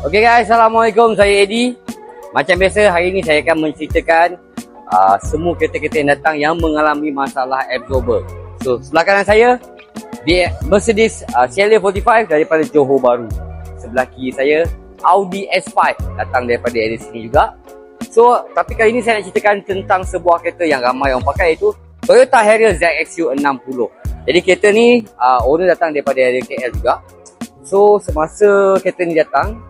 Okay guys, Assalamualaikum. Saya Eddie. Macam biasa, hari ini saya akan menceritakan semua kereta-kereta yang datang yang mengalami masalah absorber. So, sebelah kanan saya Mercedes Celica 45 daripada Johor Bahru. Sebelah kiri saya Audi S5 datang daripada area sini juga. So, tapi kali ini saya nak ceritakan tentang sebuah kereta yang ramai orang pakai, iaitu Toyota Harrier ZXU60. Jadi kereta ni owner datang daripada area KL juga. So, semasa kereta ni datang,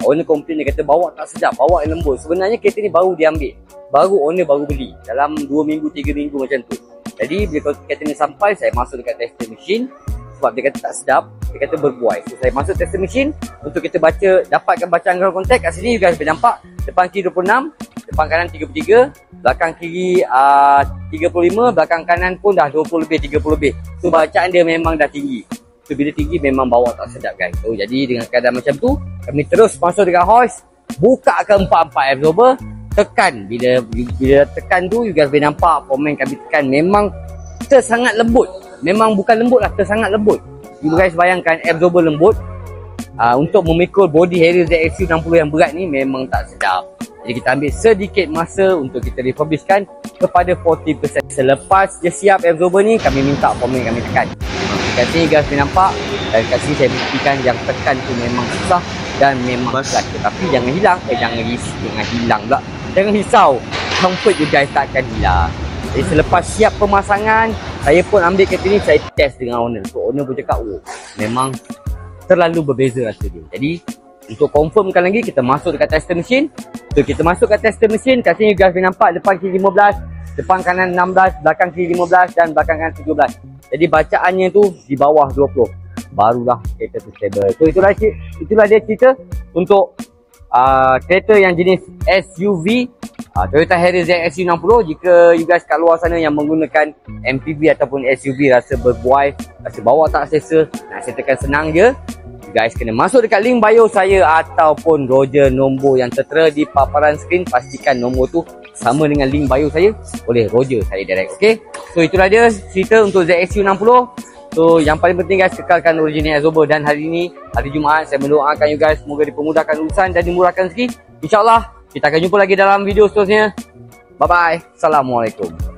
owner komplain, dia kata bawa tak sedap, bawa yang lembut. Sebenarnya kereta ni baru diambil, owner baru beli dalam 2 minggu, 3 minggu macam tu. Jadi bila kereta ni sampai, saya masuk dekat tester machine. Sebab dia kata tak sedap, dia kata berbuai. So saya masuk tester machine untuk kita baca, dapatkan bacaan ground contact. Kat sini you guys boleh nampak, depan kiri 26, depan kanan 33, belakang kiri 35, belakang kanan pun dah 20 lebih, 30 lebih. So bacaan dia memang dah tinggi. So bila tinggi memang bawa tak sedap guys. So jadi dengan keadaan macam tu, kami terus masuk dekat hoist, buka ke 4 absorber, tekan. Bila tekan tu, you guys boleh nampak komen kami tekan memang tersangat lembut. Memang bukan lembut lah, tersangat lembut. You guys bayangkan absorber lembut, untuk memikul body Harrier ZXU60 yang berat ni memang tak sedap. Jadi kita ambil sedikit masa untuk kita refurbishkan kepada 40%. Selepas dia siap absorber ni, kami minta komen kami tekan. Kat sini guys boleh nampak, dan kat sini saya buktikan yang tekan tu memang susah dan memang berat. Tetapi jangan hilang, jangan hilang pula. Jangan risau, comfort you guys takkan hilang. Jadi selepas siap pemasangan, saya pun ambil kereta ni, saya test dengan owner. So owner pun cakap, oh memang terlalu berbeza rasa dia. Jadi untuk confirmkan lagi, kita masuk dekat tester machine. So kita masuk kat tester machine, kat sini you guys boleh nampak depan kiri 15, depan kanan 16, belakang kiri 15 dan belakang kanan 17. Jadi bacaannya tu di bawah 20. Barulah kereta tu stable. So itulah dia cerita untuk kereta yang jenis SUV Toyota Harrier ZXU60. Jika you guys kat luar sana yang menggunakan MPV ataupun SUV rasa berbuai, rasa bawa tak selesa, nak sertakan senang je, you guys kena masuk dekat link bio saya ataupun Roger nombor yang tertera di paparan skrin. Pastikan nombor tu sama dengan link bio saya, boleh Roger saya direct. Okay, so itulah dia cerita untuk ZXU60. So yang paling penting guys, kekalkan original absorber. Dan hari ini, hari Jumaat, saya mendoakan you guys semoga dipermudahkan urusan dan dimurahkan rezeki. InsyaAllah kita akan jumpa lagi dalam video seterusnya. Bye bye. Assalamualaikum.